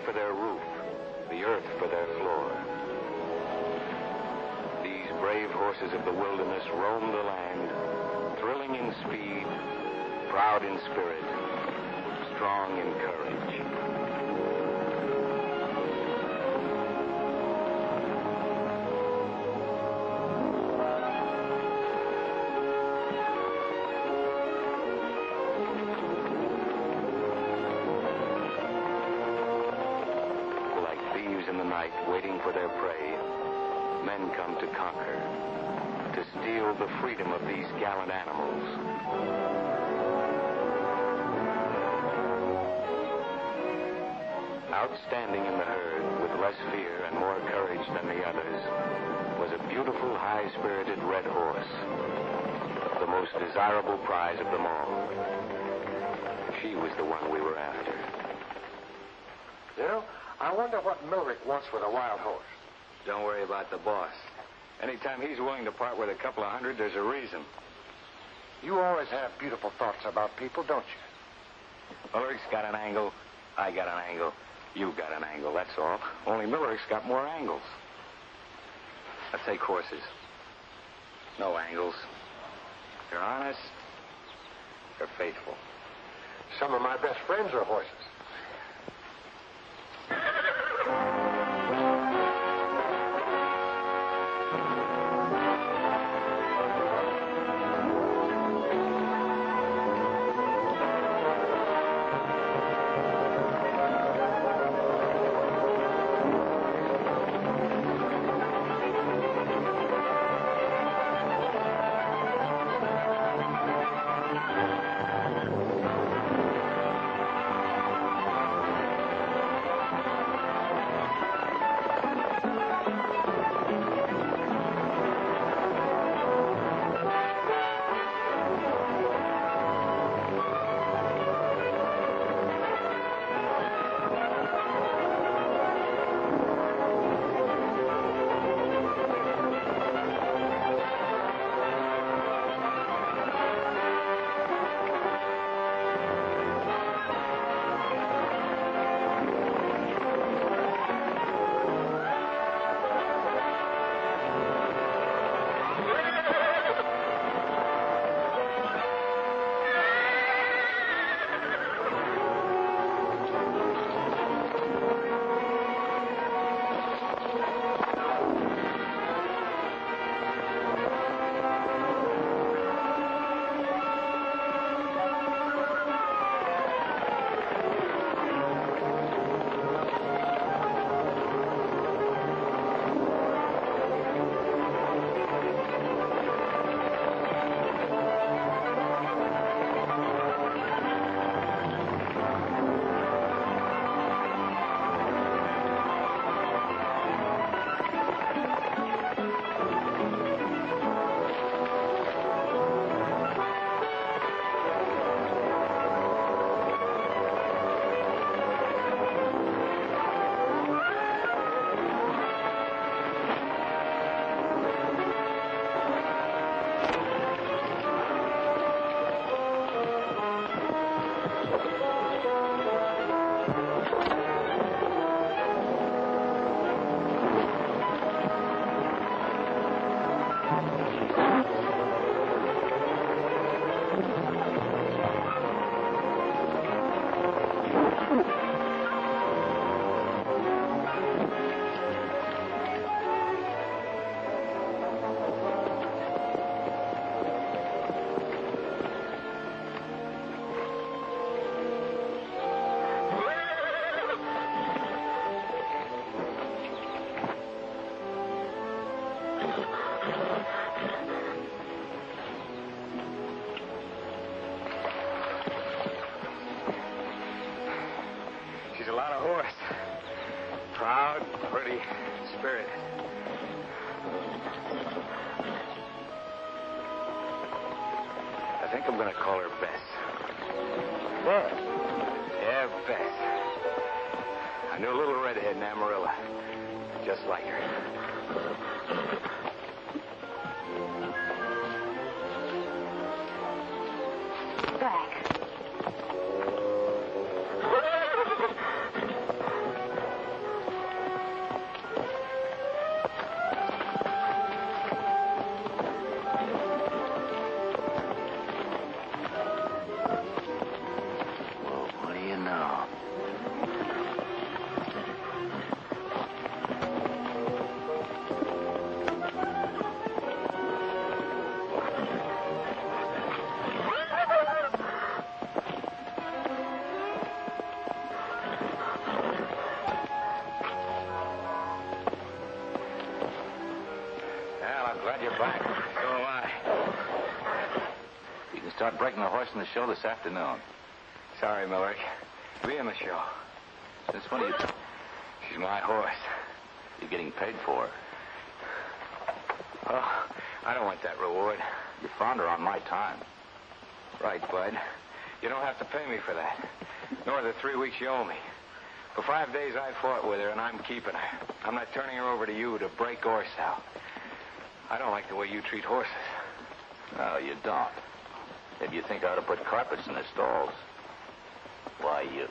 for their roof, the earth for their floor. These brave horses of the wilderness roam the land, thrilling in speed, proud in spirit, strong in courage. In the night, waiting for their prey, men come to conquer, to steal the freedom of these gallant animals. Outstanding in the herd, with less fear and more courage than the others, was a beautiful, high-spirited red horse, the most desirable prize of them all. She was the one we were after. You know, I wonder what Millrick wants with a wild horse. Don't worry about the boss. Anytime he's willing to part with a couple of hundred, there's a reason. You always have beautiful thoughts about people, don't you? Millrick's got an angle. I got an angle. You got an angle, that's all. Only Millrick's got more angles. Let's take horses. No angles. They're honest. They're faithful. Some of my best friends are horses. A lot of horse. Proud, pretty, spirited. I think I'm going to call her Bess. Bess? Yeah, Bess. I knew a little redhead in Amarillo. Just like her. Back. Start breaking the horse in the show this afternoon. Sorry, Miller. Be in the show. Since when are you... She's my horse. You're getting paid for her. Oh, I don't want that reward. You found her on my time. Right, Bud. You don't have to pay me for that. Nor the 3 weeks you owe me. For 5 days I fought with her, and I'm keeping her. I'm not turning her over to you to break or sell. I don't like the way you treat horses. No, you don't. Maybe you think I ought to put carpets in the stalls. Why, you?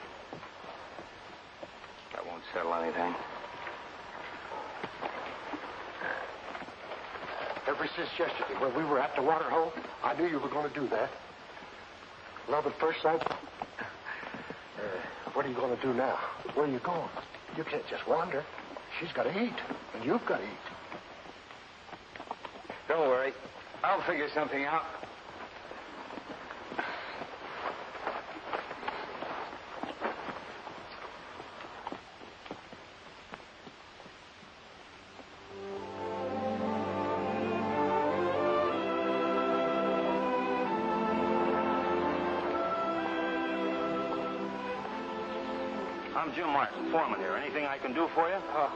That won't settle anything. Ever since yesterday, when we were at the water hole, I knew you were going to do that. Love at first sight. What are you going to do now? Where are you going? You can't just wander. She's got to eat, and you've got to eat. Don't worry. I'll figure something out. I'm Jim Martin, foreman here. Anything I can do for you? Oh,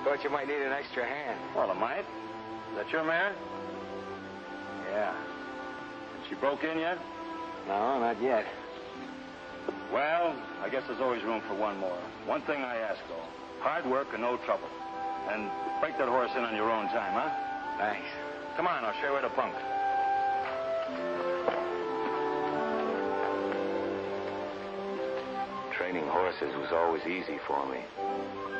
thought you might need an extra hand. Well, I might. Is that your mare? Yeah. She broke in yet? No, not yet. Well, I guess there's always room for one more. One thing I ask, though. Hard work and no trouble. And break that horse in on your own time, huh? Thanks. Come on, I'll show you where to bunk. Training horses was always easy for me.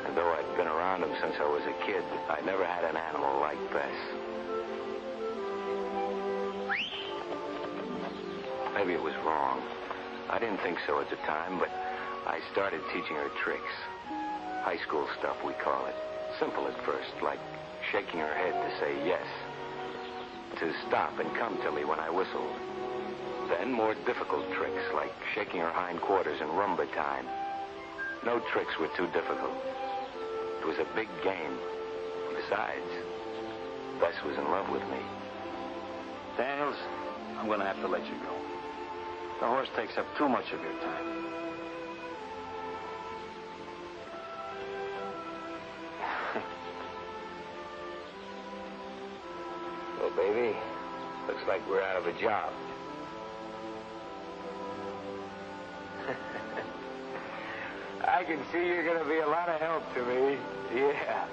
And though I'd been around them since I was a kid, I never had an animal like Bess. Maybe it was wrong. I didn't think so at the time, but I started teaching her tricks. High school stuff, we call it. Simple at first, like shaking her head to say yes. To stop and come to me when I whistled. Then more difficult tricks, like shaking her hindquarters in rumba time. No tricks were too difficult. It was a big game. Besides, Bess was in love with me. Daniels, I'm going to have to let you go. The horse takes up too much of your time. Well, baby, looks like we're out of a job. I can see you're going to be a lot of help to me. Yeah.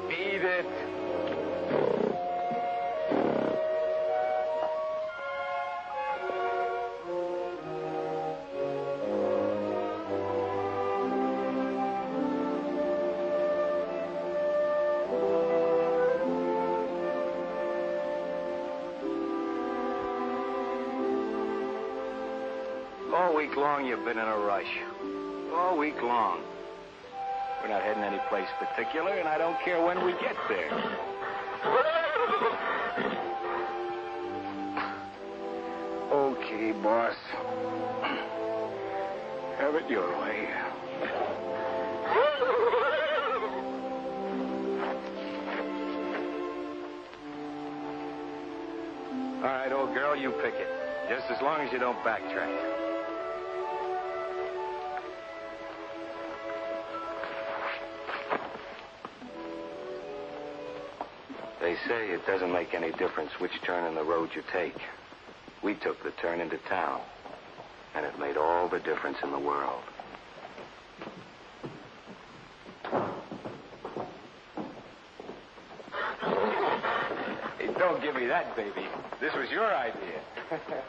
Beat it. All week long, you've been in a rush. All week long. We're not heading any place particular, and I don't care when we get there. Okay, boss. Have it your way. All right, old girl, you pick it. Just as long as you don't backtrack. They say it doesn't make any difference which turn in the road you take. We took the turn into town, and it made all the difference in the world. Hey, don't give me that, baby. This was your idea. Perfect.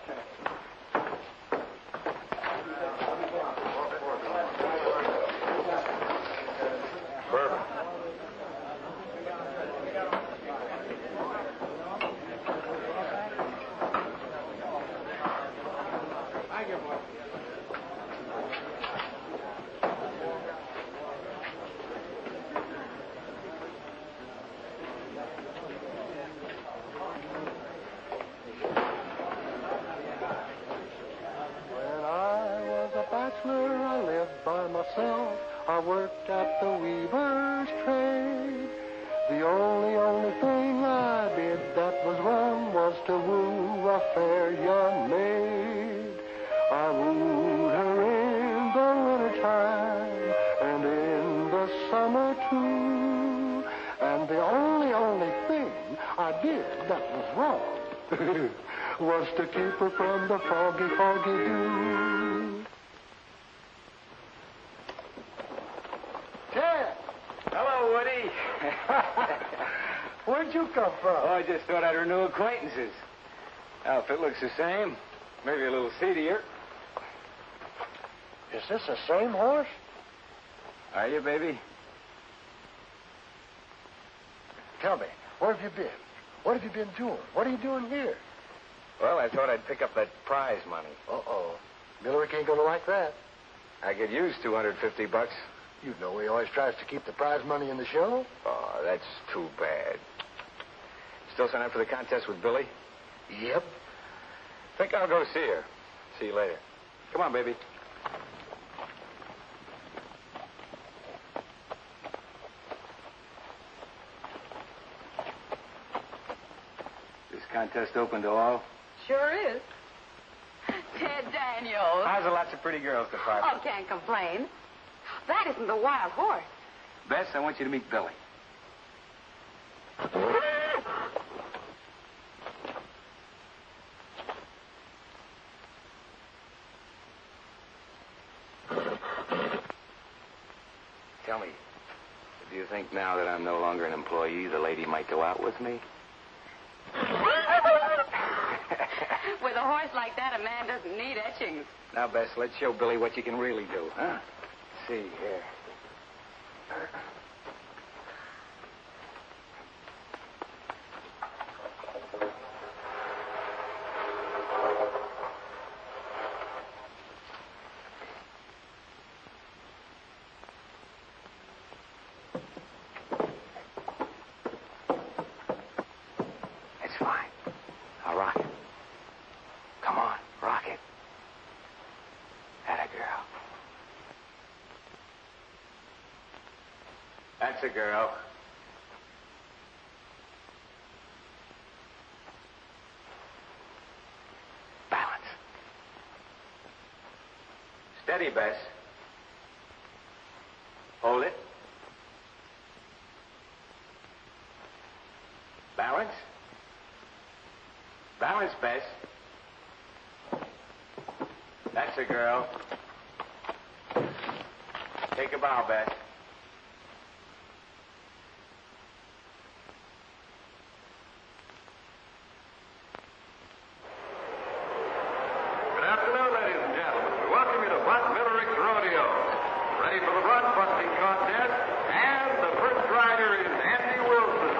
at the weaver's trade. The only thing I did that was wrong was to woo a fair young maid. I wooed her in the wintertime and in the summer too. And the only thing I did that was wrong was to keep her from the foggy, foggy dew. Ted! Hello, Woody. Where'd you come from? Oh, I just thought I'd renew acquaintances. Outfit looks the same. Maybe a little seedier. Is this the same horse? Are you, baby? Tell me, where have you been? What have you been doing? What are you doing here? Well, I thought I'd pick up that prize money. Uh-oh. Millerick ain't gonna like that. I could use $250. You know he always tries to keep the prize money in the show. Oh, that's too bad. Still sign up for the contest with Billy? Yep. Think I'll go see her. See you later. Come on, baby. This contest open to all? Sure is. Ted Daniels. How's the lots of pretty girls department? Oh, can't complain. That isn't the wild horse. Bess, I want you to meet Billy. Tell me, do you think now that I'm no longer an employee, the lady might go out with me? With a horse like that, a man doesn't need etchings. Now, Bess, let's show Billy what you can really do, huh? Let's see here. It's fine. I'll rock it. Come on, rock it. Atta girl. That's a girl. Balance. Steady, Bess. Hold it. Balance. Balance, Bess. That's a girl. Take a bow, Bess. Good afternoon, ladies and gentlemen. We welcome you to Bud Millerick's Rodeo. Ready for the run-busting contest, and the first rider is Andy Wilson.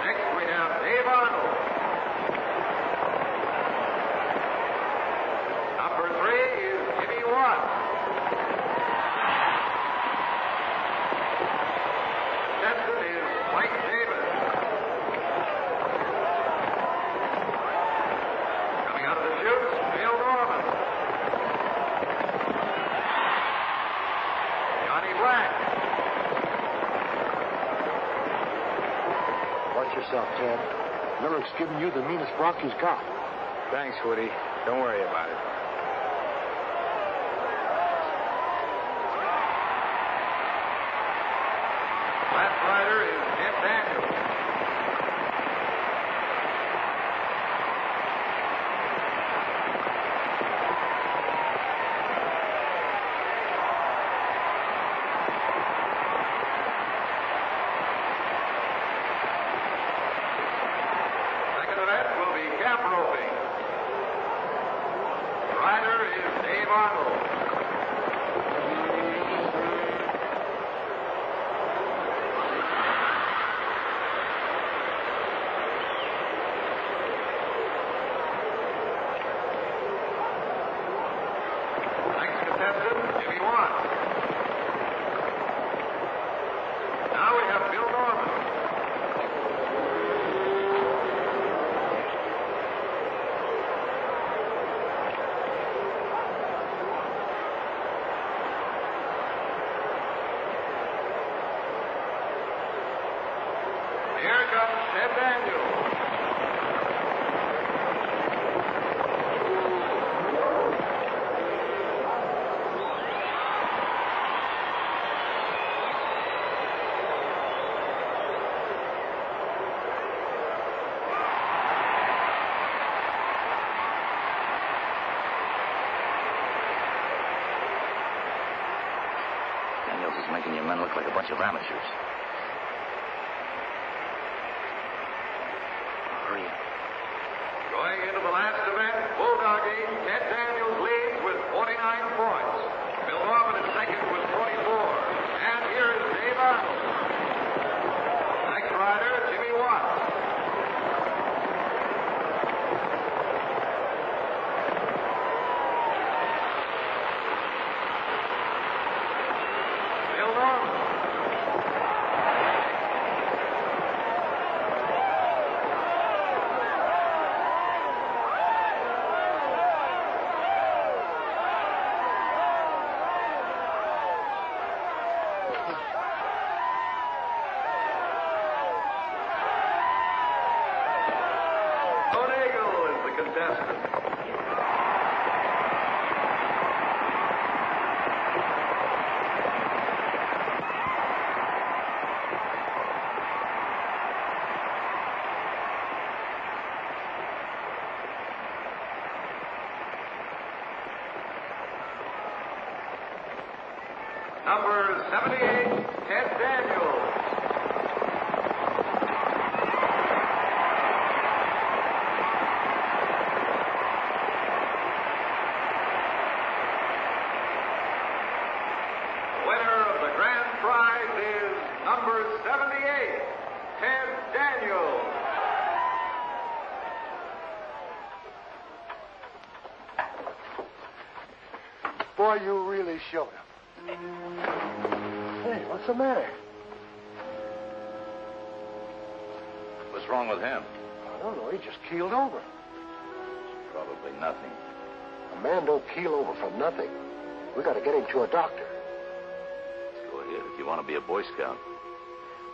Next, we have Dave Arnold. Number 3 is Jimmy Watts. Contestant is Mike Davis. Coming out of the chutes, Bill Norman. Johnny Black. Watch yourself, Ted. Millerick's giving you the meanest bronc he's got. Thanks, Woody. Don't worry about it. Last rider is Ted Daniels. Second event will be cap roping. The rider is Dave Arnold. Next contestant, Jimmy Watts. Now we have Bill Norman. making your men look like a bunch of amateurs. Hurry up. Going into the last event, bulldogging, Ted Daniels leads with 49 points. Bill Norman is second with 44. And here is Dave Arnold. Next rider, Jimmy Watts. Bill Norman. Number 78, Ted Daniels. The winner of the grand prize is number 78, Ted Daniels. Boy, you really showed him. Hey, what's the matter? What's wrong with him? I don't know. He just keeled over. Probably nothing. A man don't keel over for nothing. We got to get him to a doctor. Go ahead if you want to be a Boy Scout.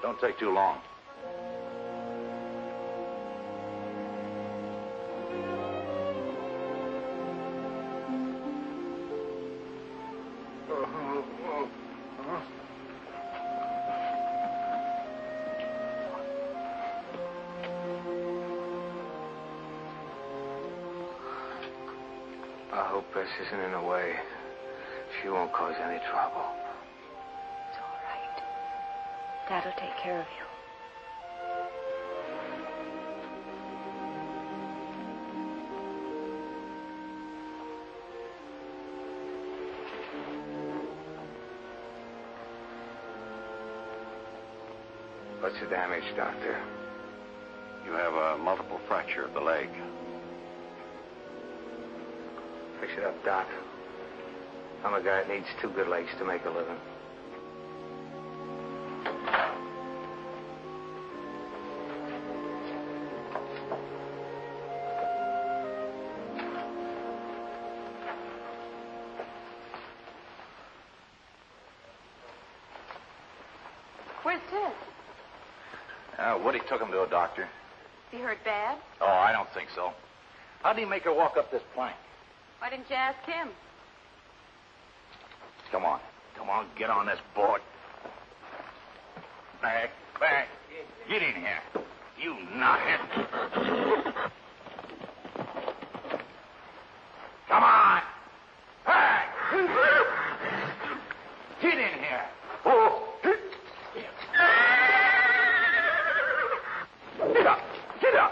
Don't take too long. I hope Bess isn't in the way. She won't cause any trouble. It's all right. Dad'll take care of you. What's the damage, Doctor? You have a multiple fracture of the leg. Fix it up, Doc. I'm a guy that needs two good legs to make a living. Where's Ted? Woody took him to a doctor. Is he hurt bad? Oh, I don't think so. How did he make her walk up this plank? Why didn't you ask him? Come on. Come on, get on this board. Back, back. Get in here. You knothead. Come on. Back. Get in here. Oh. Get up. Get up.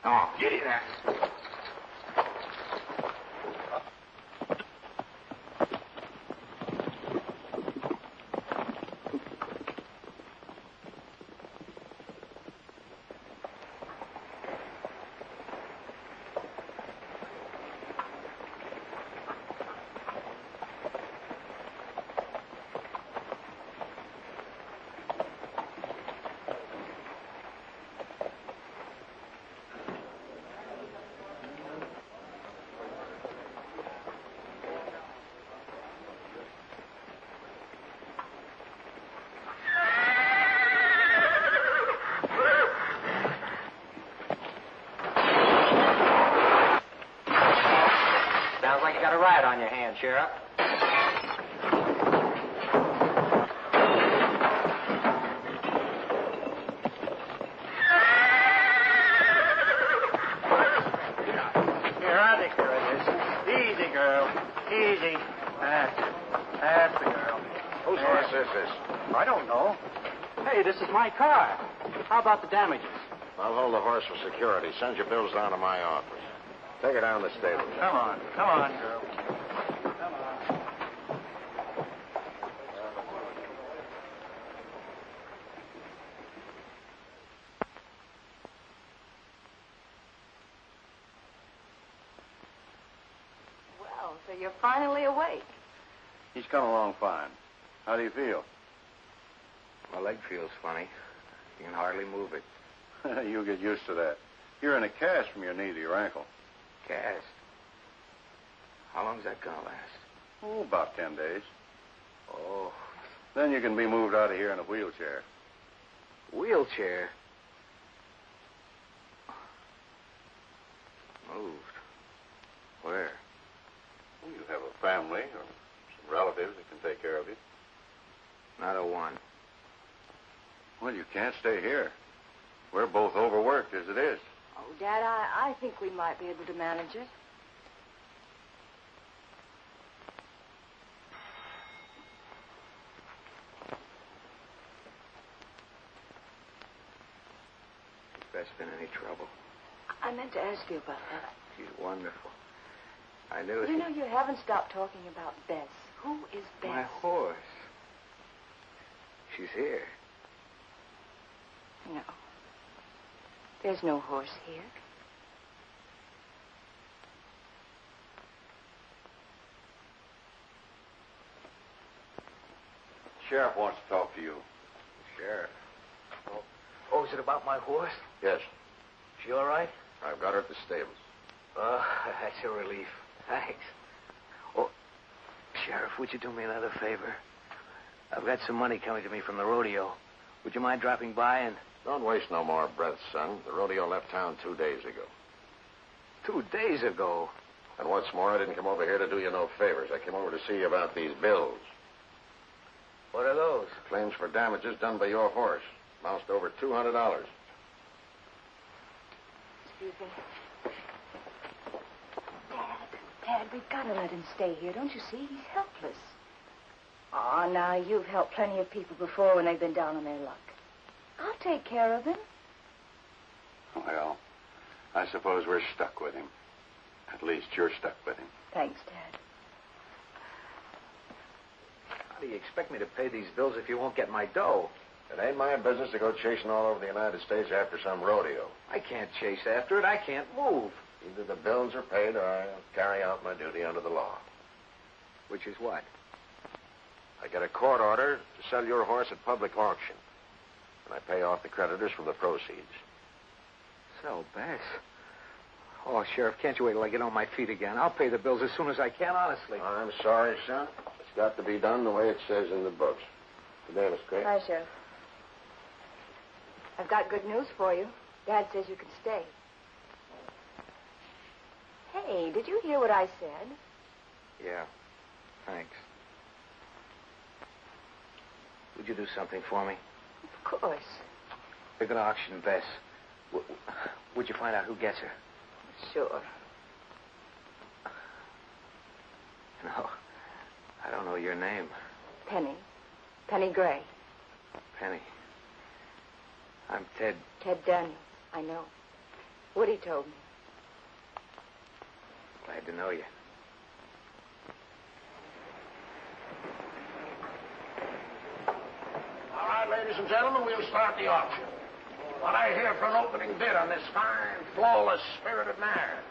Oh, get in there. Sounds like you got a riot on your hands, Sheriff. Here, I'll take care of this. Easy, girl. horse is this? I don't know. Hey, this is my car. How about the damages? I'll hold the horse for security. Send your bills down to my office. Take her down to the stable. Come on, girl. Well, so you're finally awake. He's coming along fine. How do you feel? My leg feels funny. You can hardly move it. You'll get used to that. You're in a cast from your knee to your ankle. Cast. How long's that gonna last? Oh, about 10 days. Oh. Then you can be moved out of here in a wheelchair. Wheelchair? Moved? Where? Well, you have a family or some relatives that can take care of you. Not a one. Well, you can't stay here. We're both overworked as it is. Oh, Dad, I think we might be able to manage it. Has Bess been any trouble? I meant to ask you about that. She's wonderful. I knew it. You know, you haven't stopped talking about Bess. Who is Bess? My horse. She's here. No. There's no horse here. Sheriff wants to talk to you. Sheriff. Oh, is it about my horse? Yes. She all right? I've got her at the stables. Oh, that's a relief. Thanks. Oh, Sheriff, would you do me another favor? I've got some money coming to me from the rodeo. Would you mind dropping by and... Don't waste no more breath, son. The rodeo left town 2 days ago. 2 days ago? And what's more, I didn't come over here to do you no favors. I came over to see you about these bills. What are those? Claims for damages done by your horse. Amounts to over $200. Excuse me. Dad, we've got to let him stay here. Don't you see? He's helpless. Oh, now, you've helped plenty of people before when they've been down on their luck. I'll take care of him. Well, I suppose we're stuck with him. At least you're stuck with him. Thanks, Dad. How do you expect me to pay these bills if you won't get my dough? It ain't my business to go chasing all over the United States after some rodeo. I can't chase after it. I can't move. Either the bills are paid or I'll carry out my duty under the law. Which is what? I get a court order to sell your horse at public auction. And I pay off the creditors from the proceeds. Sell Bess? Oh, Sheriff, can't you wait till I get on my feet again? I'll pay the bills as soon as I can, honestly. I'm sorry, son. It's got to be done the way it says in the books. Good day, Miss Gray. Hi, Sheriff. I've got good news for you. Dad says you can stay. Hey, did you hear what I said? Yeah. Thanks. Would you do something for me? Of course. They're going to auction Bess. Would you find out who gets her? Sure. No. I don't know your name. Penny. Penny Gray. Penny. I'm Ted. Ted Daniels. I know. Woody told me. Glad to know you. All right, ladies and gentlemen, we'll start the auction. What I hear for an opening bid on this fine, flawless, spirited mare?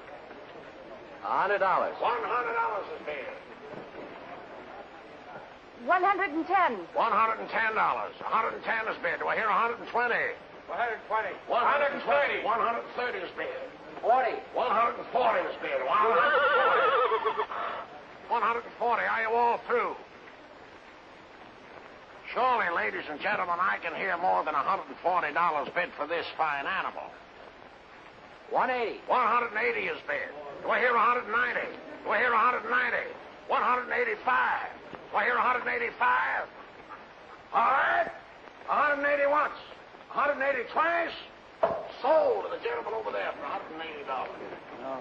$100. $100 is bid. 110. $110. 110 is bid. Do I hear 120? 120. 130. 130 is bid. 40. 140 is bid. 140. 140. Are you all through? Surely, ladies and gentlemen, I can hear more than $140 bid for this fine animal. 180. 180 is bid. Do I hear 190? Do I hear 190? 185. Do I hear 185? All right. 180 once. 180 twice. Sold to the gentleman over there for $180. No.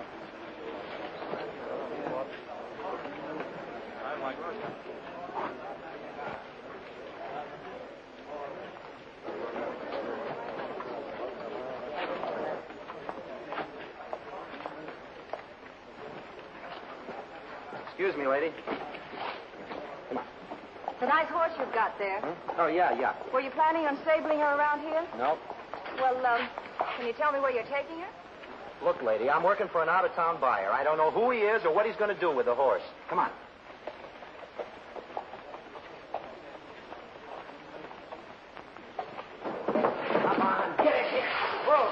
Excuse me, lady. It's a nice horse you've got there. Oh, yeah. Were you planning on stabling her around here? No. Well, can you tell me where you're taking her? Look, lady, I'm working for an out-of-town buyer. I don't know who he is or what he's going to do with the horse. Come on. Come on, get in here. Whoa.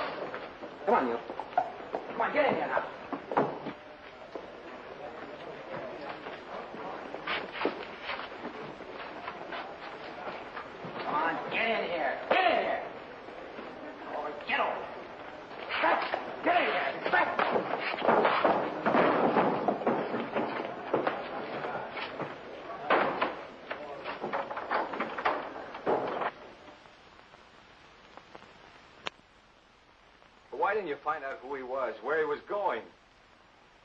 Come on, you. Come on, get in here now. Come on, get in here. Get in here. Oh, get over. Get in here. Why didn't you find out who he was, where he was going?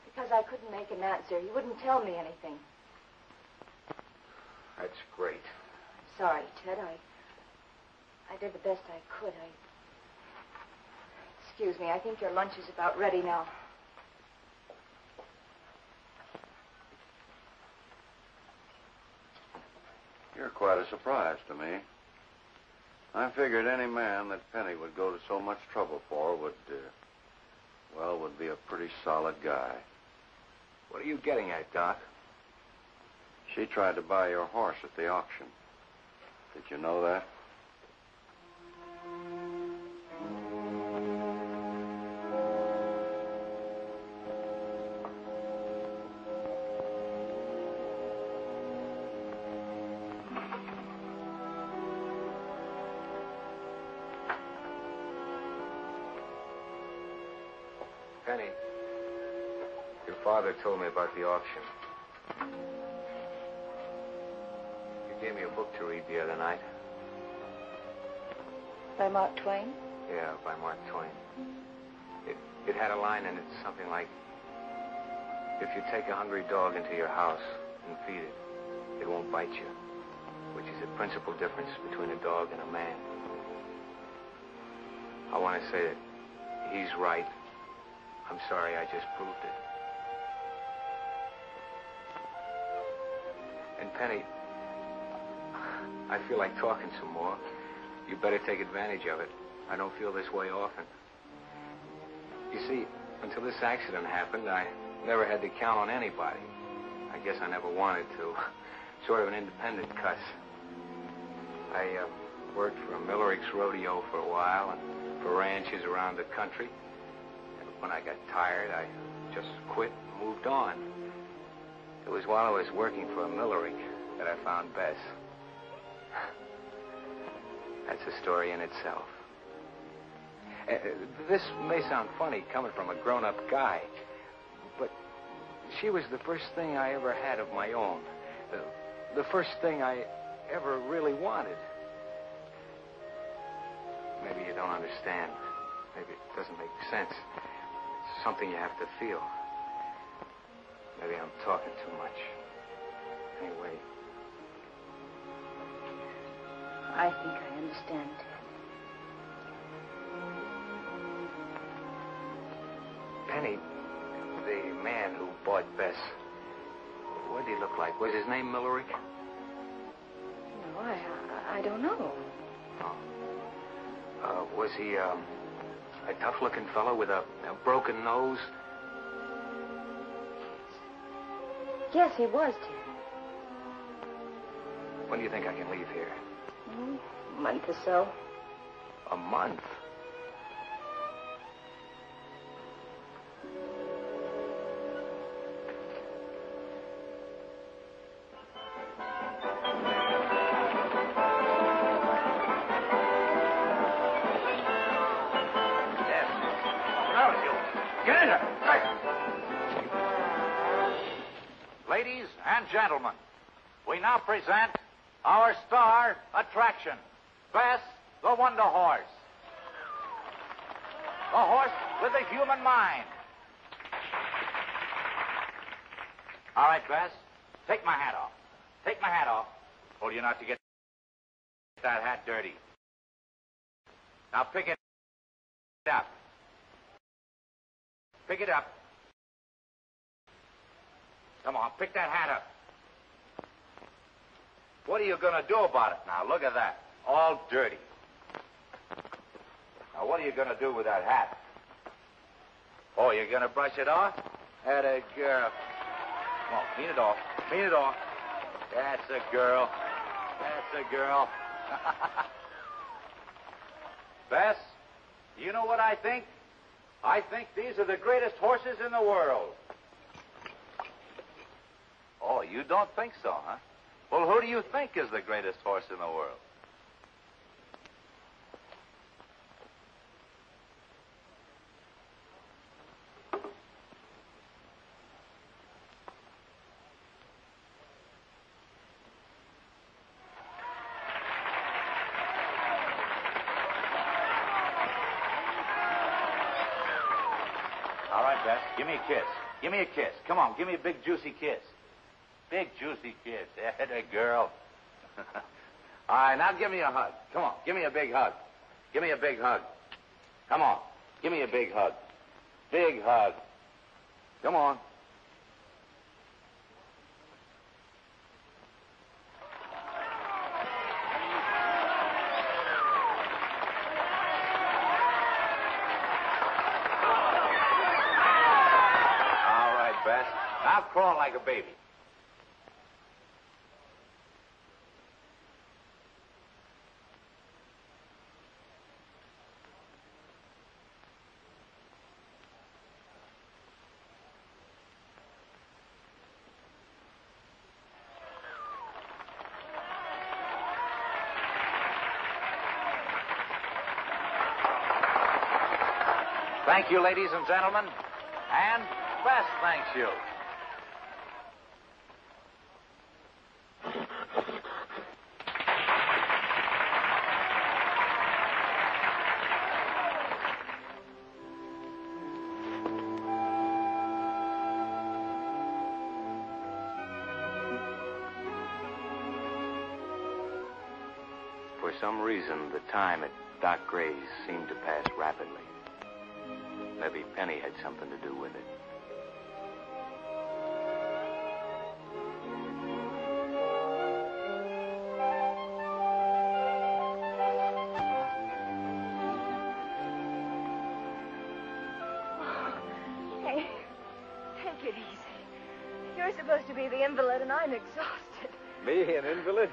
Because I couldn't make an answer. He wouldn't tell me anything. That's great. Sorry, Ted. I did the best I could. Excuse me. I think your lunch is about ready now. You're quite a surprise to me. I figured any man that Penny would go to so much trouble for would be a pretty solid guy. What are you getting at, Doc? She tried to buy your horse at the auction. Did you know that? Penny, your father told me about the auction. You gave me a book to read the other night. By Mark Twain? Yeah, by Mark Twain. It had a line in it, something like, if you take a hungry dog into your house and feed it, it won't bite you, which is the principal difference between a dog and a man. I want to say that he's right. I'm sorry I just proved it. And Penny, I feel like talking some more. You better take advantage of it. I don't feel this way often. You see, until this accident happened, I never had to count on anybody. I guess I never wanted to. Sort of an independent cuss. I worked for a Millerick's rodeo for a while and for ranches around the country. When I got tired, I just quit and moved on. It was while I was working for a Millerick that I found Bess. That's a story in itself. This may sound funny coming from a grown-up guy, but she was the first thing I ever had of my own. The first thing I ever really wanted. Maybe you don't understand. Maybe it doesn't make sense. It's something you have to feel. Maybe I'm talking too much. Anyway. I think I understand, Ted. Penny, the man who bought Bess, what did he look like? Was his name Millerick? No, I don't know. Oh. Was he a tough-looking fellow with a broken nose? Yes, he was, Ted. When do you think I can leave here? A month or so. A month? Ladies and gentlemen, we now present our star attraction, Bess the Wonder Horse. The horse with the human mind. All right, Bess, take my hat off. Take my hat off. Told you not to get that hat dirty. Now pick it up. Pick it up. Come on, pick that hat up. What are you going to do about it now? Look at that. All dirty. Now, what are you going to do with that hat? Oh, you're going to brush it off? Atta girl. Come on, clean it off. Clean it off. That's a girl. That's a girl. Bess, you know what I think? I think these are the greatest horses in the world. Oh, you don't think so, huh? Well, who do you think is the greatest horse in the world? All right, Bess, give me a kiss. Give me a kiss. Come on, give me a big, juicy kiss. Big, juicy kiss. Atta girl. All right, now give me a hug. Come on, give me a big hug. Give me a big hug. Come on, give me a big hug. Big hug. Come on. All right, Bess. Now crawl like a baby. Thank you, ladies and gentlemen. And Bess thanks you. For some reason, the time at Doc Gray's seemed to pass rapidly. Maybe Penny had something to do with it. Hey, take it easy. You're supposed to be the invalid, and I'm exhausted. Me, an invalid?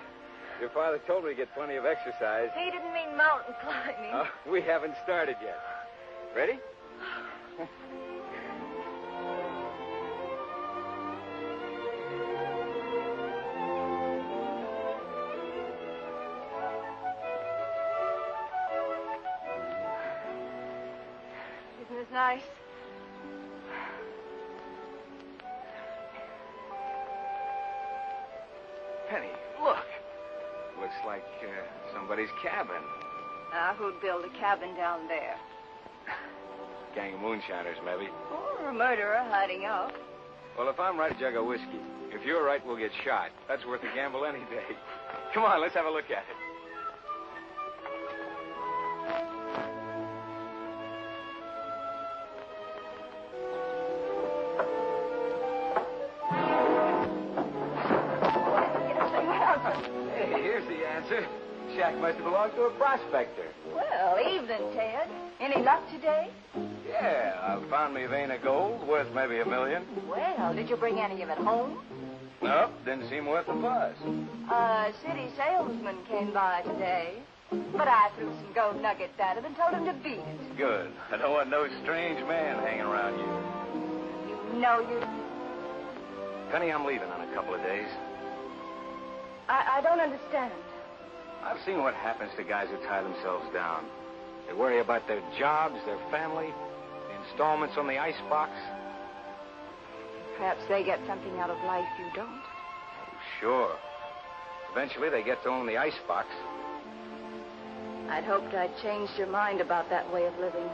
Your father told me to get plenty of exercise. He didn't mean mountain climbing. Oh, we haven't started yet. Ready? Isn't this nice? Penny, look. Looks like somebody's cabin. Now, who'd build a cabin down there? Gang of moonshiners, maybe. Or a murderer hiding out. Well, if I'm right, a jug of whiskey. If you're right, we'll get shot. That's worth a gamble any day. Come on, let's have a look at it. Hey, here's the answer. Shack must have belonged to a prospector. Well, evening, Ted. Any luck today? Yeah, I found me a vein of gold worth maybe $1 million. Well, did you bring any of it home? Nope, didn't seem worth the fuss. A city salesman came by today. But I threw some gold nuggets at him and told him to beat it. Good. I don't want no strange man hanging around you. You know you... Penny, I'm leaving in a couple of days. I don't understand. I've seen what happens to guys who tie themselves down. They worry about their jobs, their family, the installments on the icebox. Perhaps they get something out of life you don't. Oh, sure. Eventually they get to own the icebox. I'd hoped I'd changed your mind about that way of living.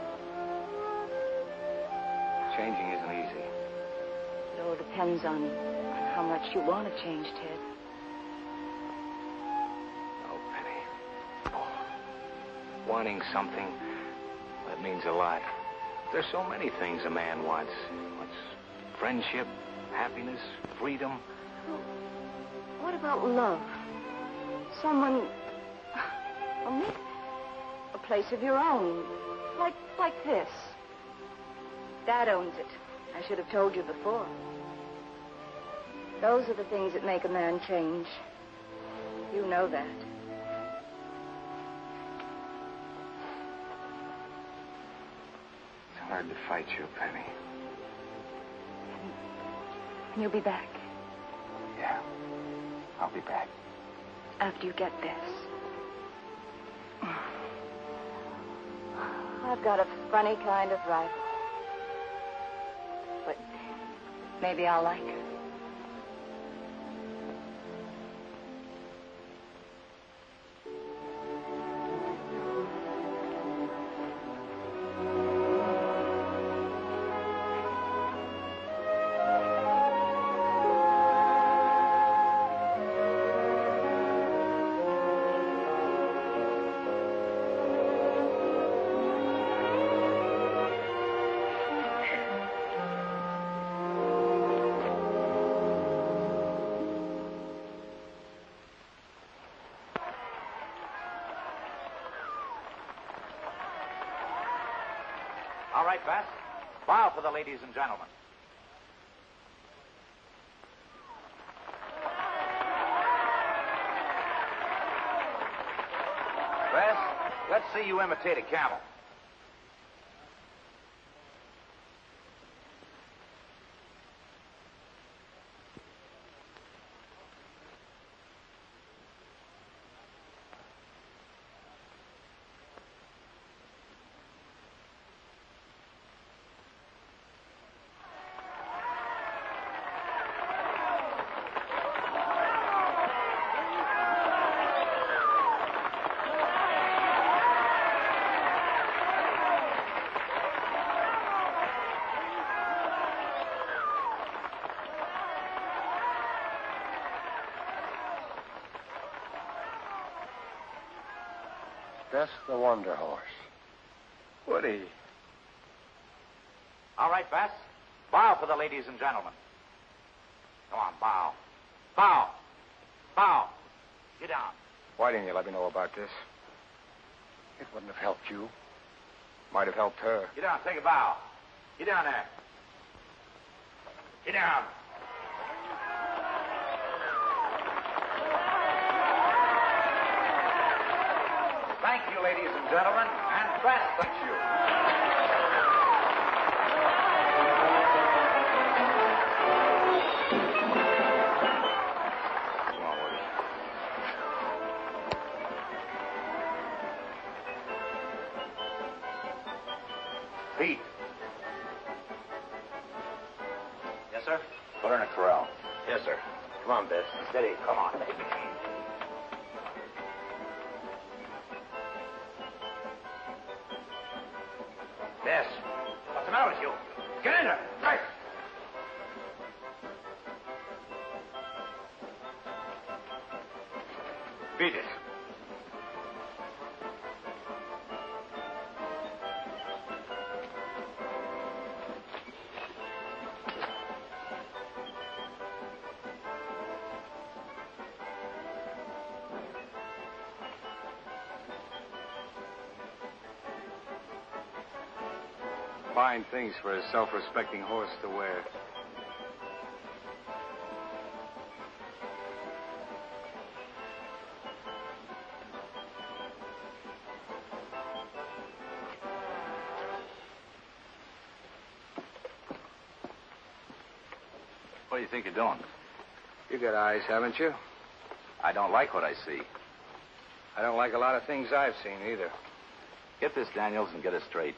Changing isn't easy. It all depends on how much you want to change, Ted. Oh, Penny. wanting something, that means a lot. There's so many things a man wants. He wants friendship, happiness, freedom. What about love? Someone... Well, maybe a place of your own. Like this. Dad owns it. I should have told you before. Those are the things that make a man change. You know that. It's hard to fight you, Penny. And you'll be back. Yeah. I'll be back. After you get this. I've got a funny kind of rifle. But maybe I'll like her. All right, Bess. Bow for the ladies and gentlemen. Bess, let's see you imitate a camel. Bess the Wonder Horse. Woody. All right, Bess. Bow for the ladies and gentlemen. Come on, bow. Bow. Bow. Get down. Why didn't you let me know about this? It wouldn't have helped you. Might have helped her. Get down. Take a bow. Get down there. Get down. Thank you, ladies and gentlemen. And Bess, thank you. Come on, Woody. Pete. Yes, sir? Put her in a corral. Yes, sir. Come on, Bess. Steady. Come on, baby. Bess, what's the matter with you? Get in there. Right. Beat it. Fine things for a self-respecting horse to wear. What do you think you're doing? You got eyes, haven't you? I don't like what I see. I don't like a lot of things I've seen either. Get this, Daniels, and get it straight.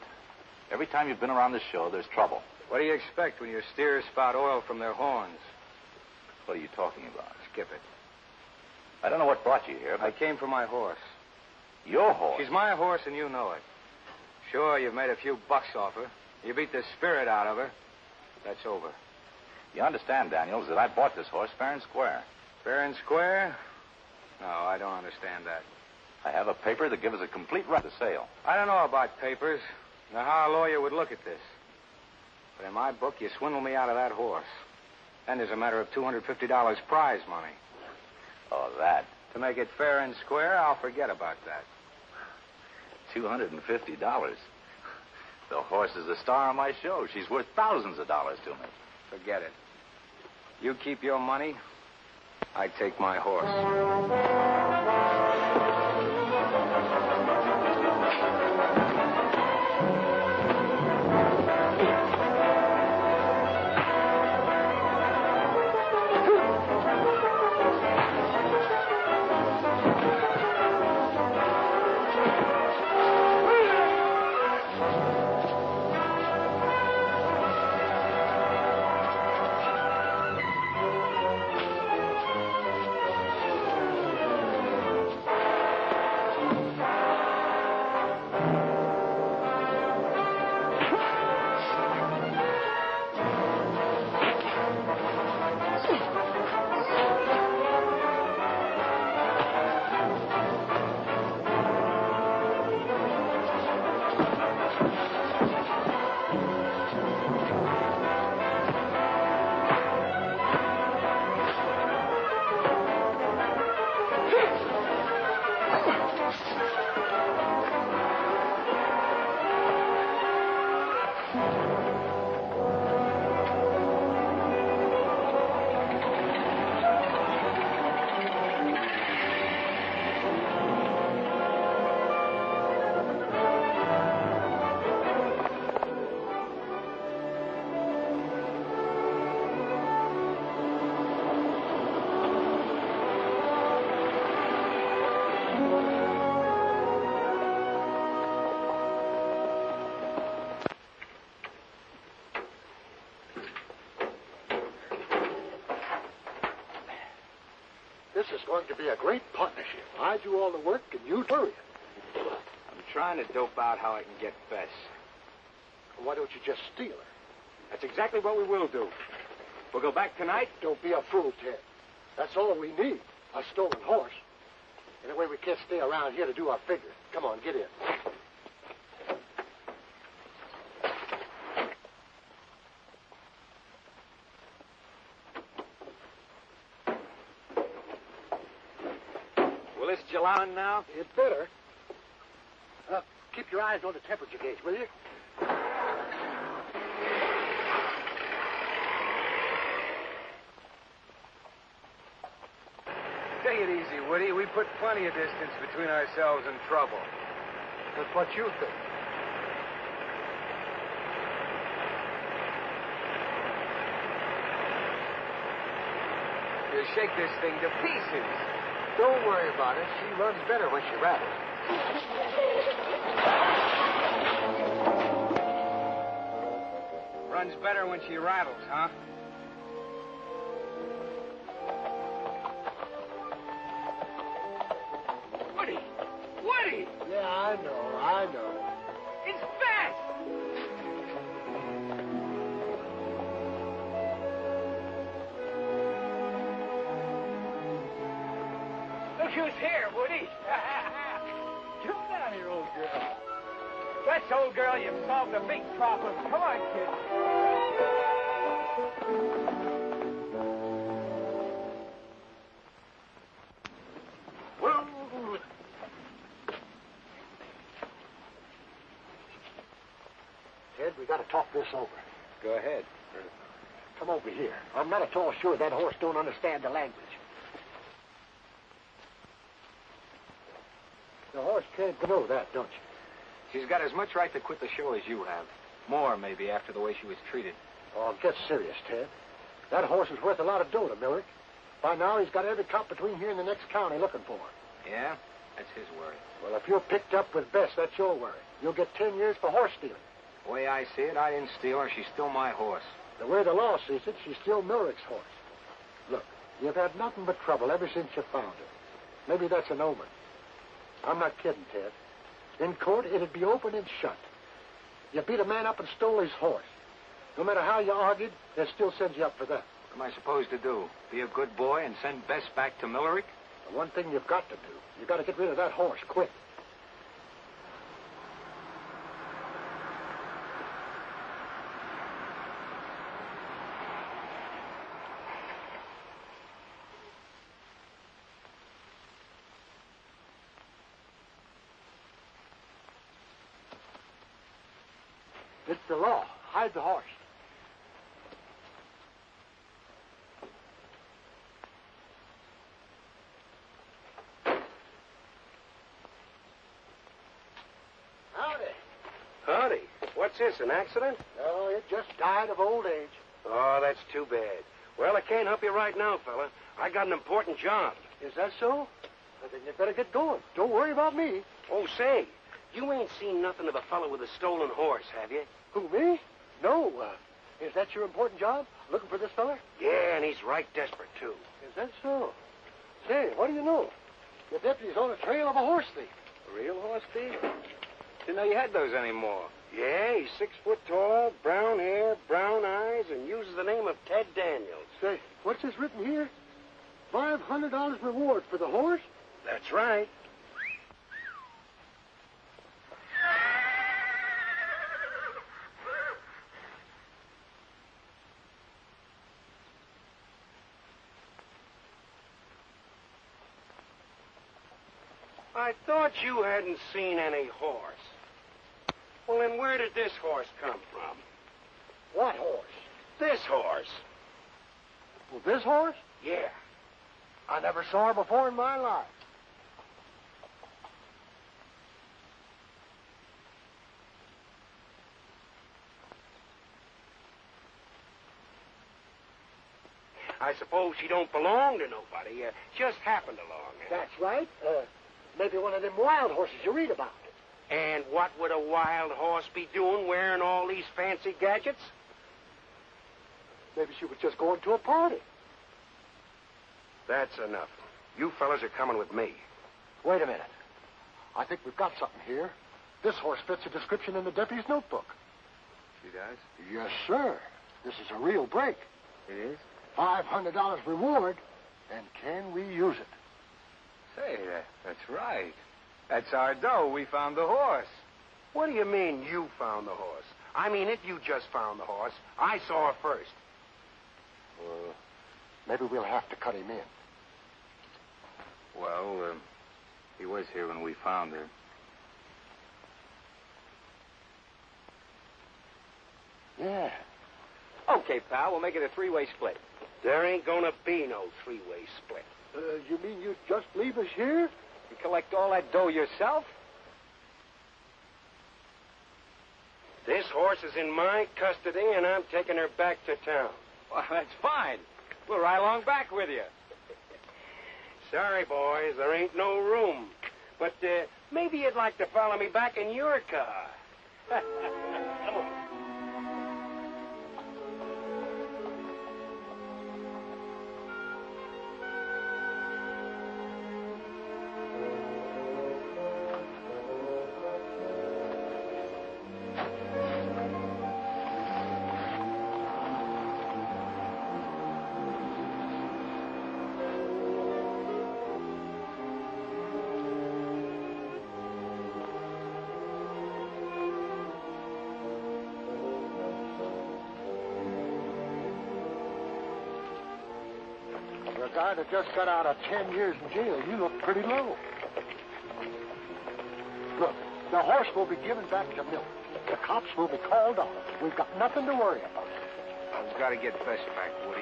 Every time you've been around this show, there's trouble. What do you expect when your steers spout oil from their horns? What are you talking about? Skip it. I don't know what brought you here, but... I came for my horse. Your horse? She's my horse, and you know it. Sure, you've made a few bucks off her. You beat the spirit out of her. That's over. You understand, Daniels, that I bought this horse fair and square. Fair and square? No, I don't understand that. I have a paper that gives us a complete right to sale. I don't know about papers, nor how a lawyer would look at this. But in my book, you swindle me out of that horse. Then there's a matter of $250 prize money. Oh, that. To make it fair and square, I'll forget about that. $250. The horse is the star of my show. She's worth thousands of dollars to me. Forget it. You keep your money, I take my horse. This is going to be a great partnership. I do all the work and you worry. I'm trying to dope out how I can get Bess. Why don't you just steal her? That's exactly what we will do. We'll go back tonight. Don't be a fool, Ted. That's all we need, a stolen horse. Anyway, we can't stay around here to do our figure. Come on, get in. Will this July on now? It better. Keep your eyes on the temperature gauge, will you? Take it easy, Woody. We put plenty of distance between ourselves and trouble. That's what you think. You shake this thing to pieces. Don't worry about it. She runs better when she rattles. Runs better when she rattles, huh? Woody! Woody! Yeah, I know. It's Bess! Look who's here, Woody. Come down here, old girl. That's old girl, you've solved a big problem. Come on, kid. Woo! Ted, we got to talk this over. Go ahead. Come over here. I'm not at all sure that horse don't understand the language. The horse can't know that, don't you? She's got as much right to quit the show as you have. More, maybe, after the way she was treated. Oh, get serious, Ted. That horse is worth a lot of dough to Millerick. By now, he's got every cop between here and the next county looking for him. Yeah? That's his worry. Well, if you're picked up with Bess, that's your worry. You'll get 10 years for horse stealing. The way I see it, I didn't steal her. She's still my horse. The way the law sees it, she's still Millerick's horse. Look, you've had nothing but trouble ever since you found her. Maybe that's an omen. I'm not kidding, Ted. In court, it'd be open and shut. You beat a man up and stole his horse. No matter how you argued, they'd still send you up for that. What am I supposed to do? Be a good boy and send Bess back to Millerick? The one thing you've got to do, you've got to get rid of that horse, quick. It's the law. Hide the horse. Howdy. Howdy. What's this, an accident? No, it just died of old age. Oh, that's too bad. Well, I can't help you right now, fella. I got an important job. Is that so? Well, then you better get going. Don't worry about me. Oh, say, you ain't seen nothing of a fella with a stolen horse, have you? Who, me? No. Is that your important job? Looking for this fella? Yeah, and he's right desperate, too. Is that so? Say, what do you know? The deputy's on the trail of a horse thief. A real horse thief? Didn't know you had those anymore. Yeah, he's 6 foot tall, brown hair, brown eyes, and uses the name of Ted Daniels. Say, what's this written here? $500 reward for the horse? That's right. I thought you hadn't seen any horse. Well, then where did this horse come from? What horse? This horse. Well, this horse? Yeah. I never saw her before in my life. I suppose she don't belong to nobody. Just happened along. That's right. Maybe one of them wild horses you read about. And what would a wild horse be doing wearing all these fancy gadgets? Maybe she was just going to a party. That's enough. You fellas are coming with me. Wait a minute. I think we've got something here. This horse fits a description in the deputy's notebook. She does? Yes, sir. This is a real break. It is? $500 reward, and can we use it? Say, that's right. That's our dough. We found the horse. What do you mean you found the horse? I mean, if you just found the horse, I saw her first. Well, maybe we'll have to cut him in. Well, he was here when we found her. Yeah. Okay, pal, we'll make it a three-way split. There ain't gonna be no three-way split. You mean you'd just leave us here? You collect all that dough yourself? This horse is in my custody, and I'm taking her back to town. Well, that's fine. We'll ride along back with you. Sorry, boys, there ain't no room. But maybe you'd like to follow me back in your car. Come on. A guy that just got out of 10 years in jail, you look pretty low. Look, the horse will be given back to milk. The cops will be called off. We've got nothing to worry about. We've got to get Bess back, Woody.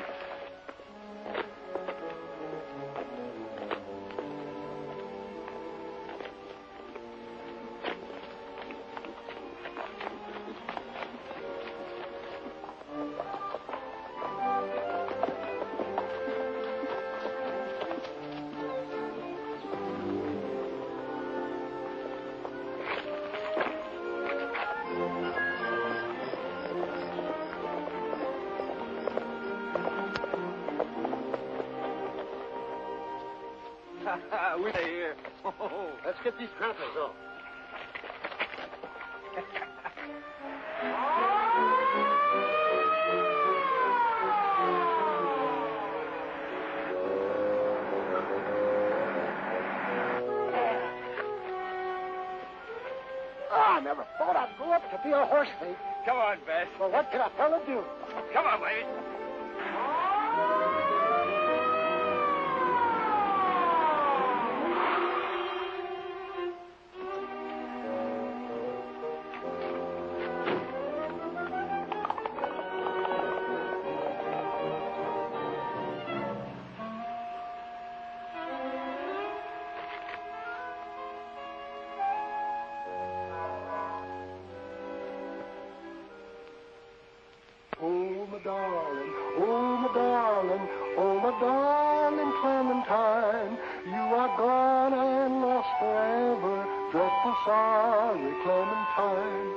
We're here. Let's get these trappers off. never thought I'd go up to be a horse thief. Come on, Bess. Well, what can a fella do? Come on, lady. Oh, my darling, oh, my darling, oh, my darling Clementine, you are gone and lost forever, dreadful sorry Clementine.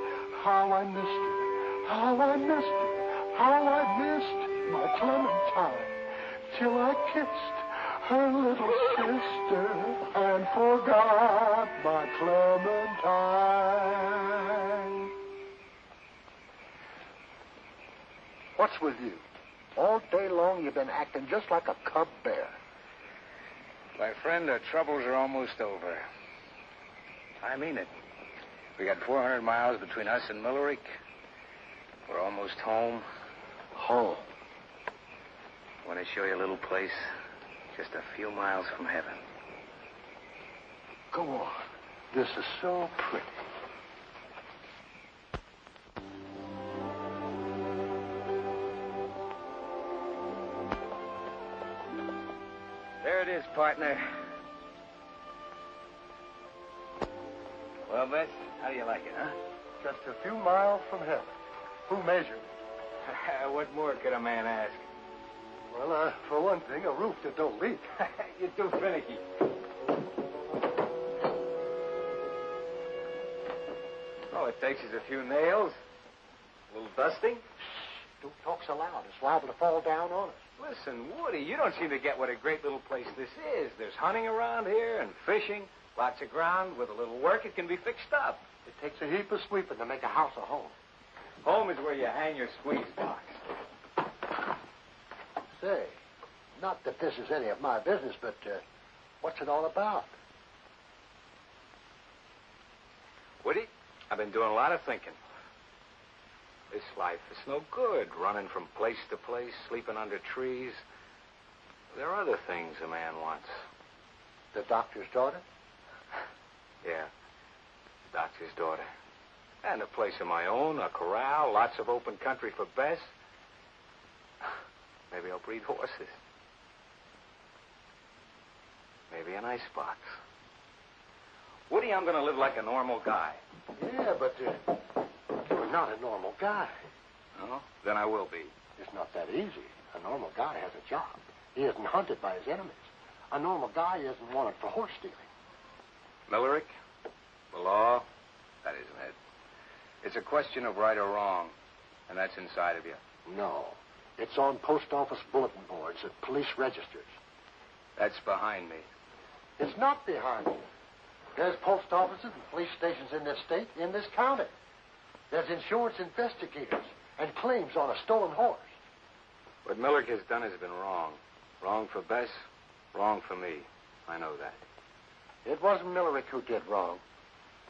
How I missed her, how I missed her, how I missed my Clementine, till I kissed her little sister and forgot my Clementine. What's with you? All day long you've been acting just like a cub bear. My friend, our troubles are almost over. I mean it. We got 400 miles between us and Millerick. We're almost home. Home? I want to show you a little place just a few miles from heaven. Go on. This is so pretty. There it is, partner. Well, Bess, how do you like it, huh? Just a few miles from heaven. Who measured it? What more could a man ask? Well, for one thing, a roof that don't leak. You're too finicky. Oh, it takes us a few nails. A little dusting. Shh, don't talk so loud. It's liable to fall down on us. Listen, Woody, you don't seem to get what a great little place this is. There's hunting around here and fishing. Lots of ground. With a little work, it can be fixed up. It takes a heap of sweeping to make a house a home. Home is where you hang your squeeze box. Say, not that this is any of my business, but what's it all about? Woody, I've been doing a lot of thinking. This life is no good, running from place to place, sleeping under trees. There are other things a man wants. The doctor's daughter? Yeah, the doctor's daughter. And a place of my own, a corral, lots of open country for Bess. Maybe I'll breed horses. Maybe an icebox. Woody, I'm going to live like a normal guy. Yeah, but you're not a normal guy. Oh, then I will be. It's not that easy. A normal guy has a job. He isn't hunted by his enemies. A normal guy isn't wanted for horse stealing. Millerick, the law, that isn't it. It's a question of right or wrong, and that's inside of you. No. It's on post office bulletin boards at police registers. That's behind me. It's not behind you. There's post offices and police stations in this state, in this county. There's insurance investigators and claims on a stolen horse. What Millerick has done has been wrong. Wrong for Bess, wrong for me. I know that. It wasn't Millerick who did wrong.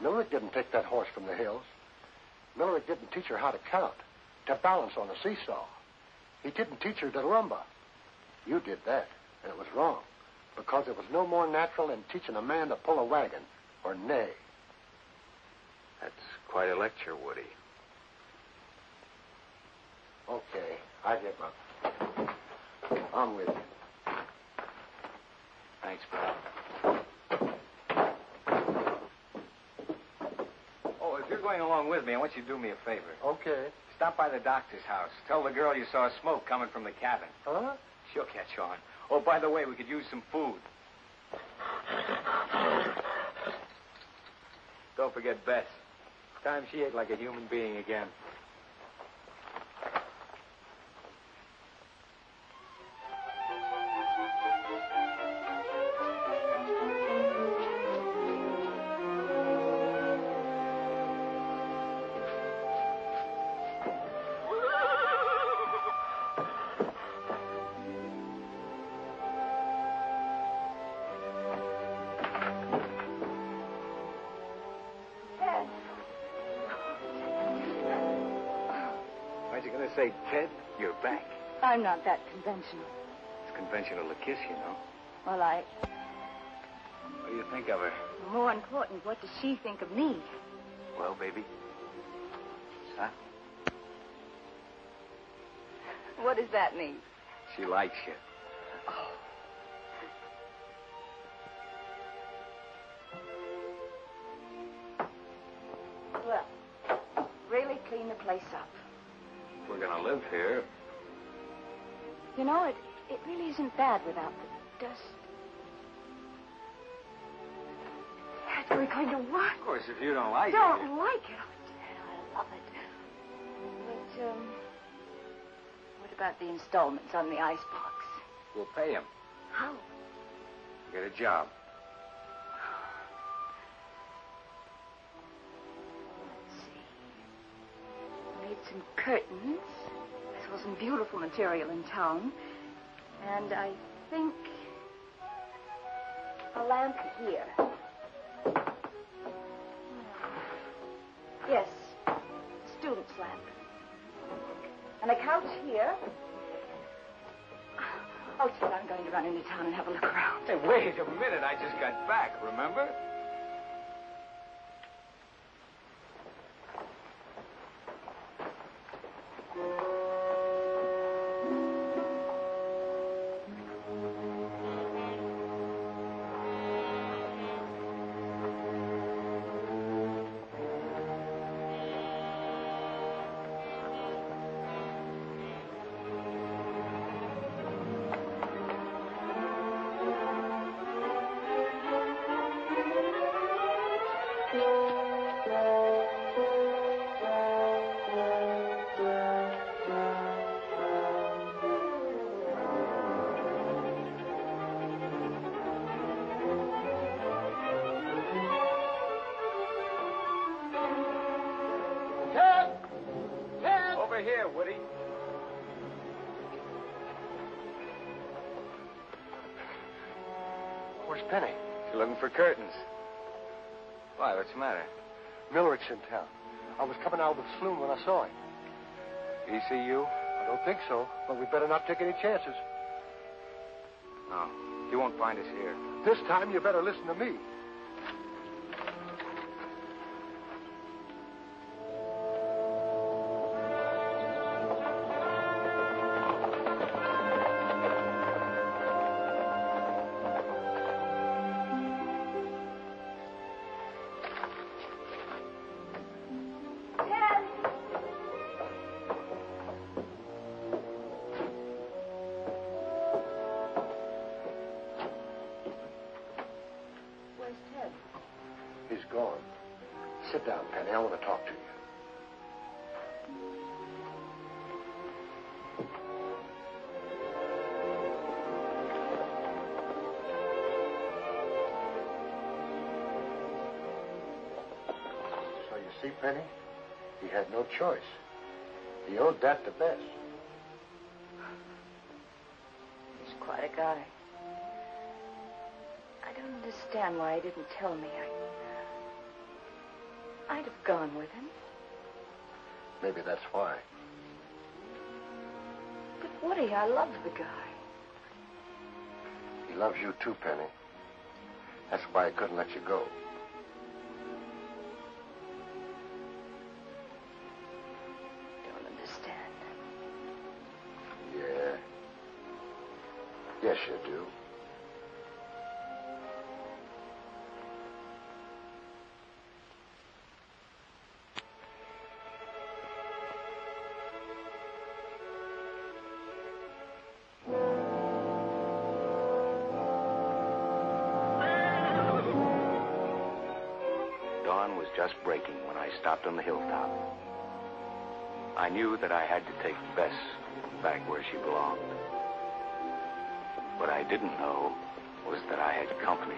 Millerick didn't take that horse from the hills. Millerick didn't teach her how to count, to balance on a seesaw. He didn't teach her to lumber. You did that, and it was wrong, because it was no more natural than teaching a man to pull a wagon or neigh. That's quite a lecture, Woody. Okay, I give up. I'm with you. Thanks, pal. Oh, if you're going along with me, I want you to do me a favor. Okay. Stop by the doctor's house. Tell the girl you saw smoke coming from the cabin. Huh? She'll catch on. Oh, by the way, we could use some food. Don't forget Bess. Time she ate like a human being again. going to say, Ted, you're back. I'm not that conventional. It's conventional to kiss, you know. Well, What do you think of her? more important, what does she think of me? Well, baby. Huh? What does that mean? She likes you. Well, really clean the place up. We're going to live here. You know, it really isn't bad without the dust. Dad, we're going to what? Of course, if you don't like Don't it. like it? Oh, Dad, I love it. But, what about the installments on the icebox? We'll pay him. How? Get a job. Let's see. Made some curtains. I saw some beautiful material in town. And I think a lamp here. Yes, student's lamp. And a couch here. Oh, Ted, I'm going to run into town and have a look around. Hey, wait a minute. I just got back, remember? Over here, Woody. Where's Penny? She's looking for curtains. Why, what's the matter? Millerick's in town. I was coming out of the saloon when I saw him. Did he see you? I don't think so, but we better not take any chances. No. He won't find us here. This time, you better listen to me. Where's Ted? He's gone. Sit down, Penny. I want to talk to you. So you see, Penny, he had no choice. He owed that to Bess. He's quite a guy. I don't understand why he didn't tell me. I'd have gone with him. Maybe that's why. But Woody, I love the guy. He loves you too, Penny. That's why he couldn't let you go. Don't understand. Yeah. Yes, you do. Dawn was just breaking when I stopped on the hilltop. I knew that I had to take Bess back where she belonged. What I didn't know was that I had company.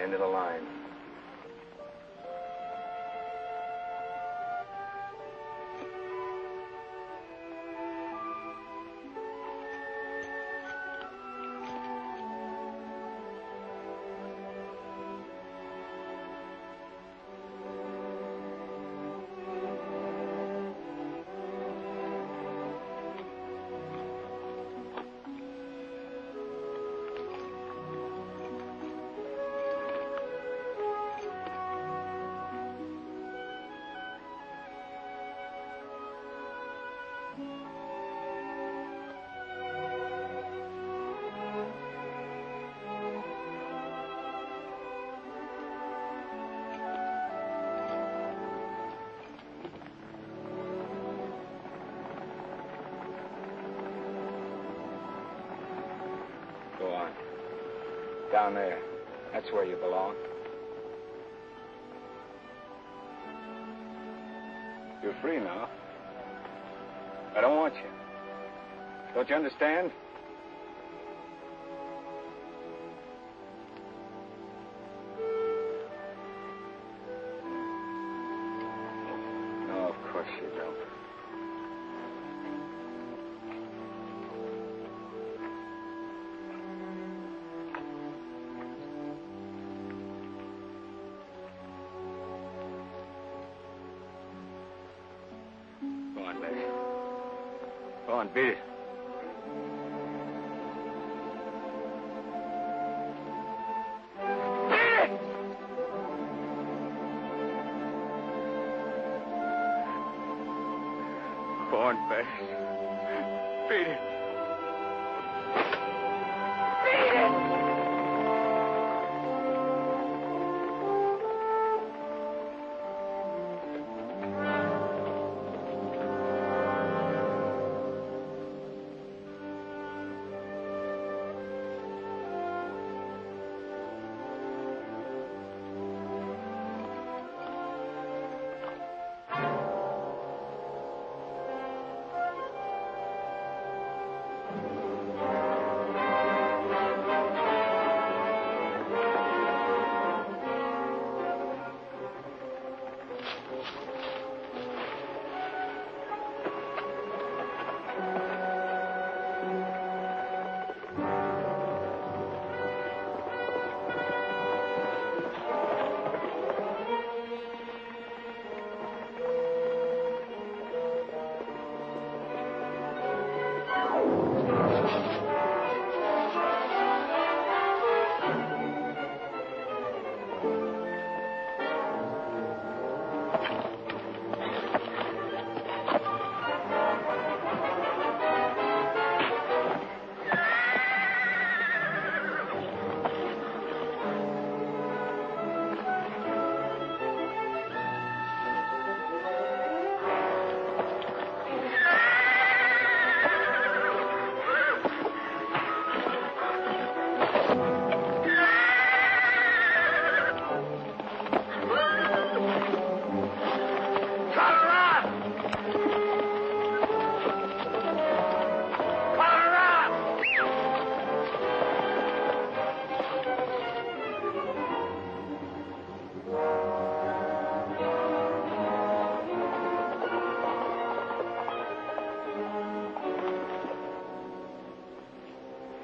end of the line. Go on. Down there. That's where you belong. You're free now. I don't want you. Don't you understand? No, of course you don't. Go on, Bess. Go on, beat it. Go on, Bess. Beat it. Beat it!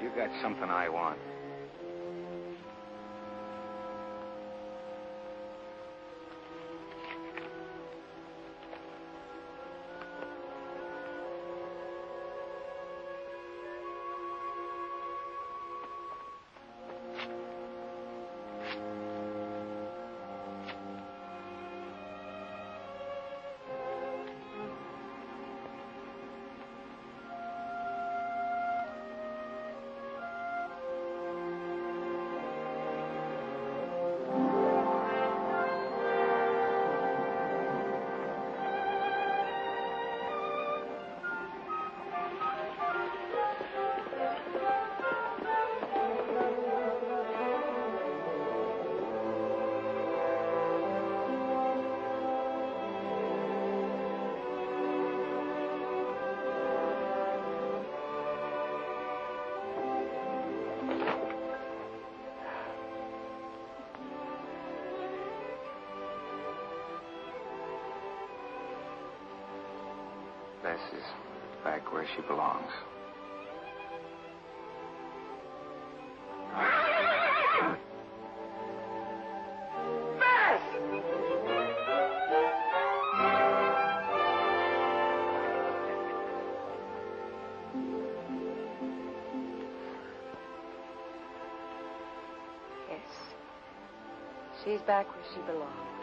You got something I want. Bess is back where she belongs. Yes. She's back where she belongs.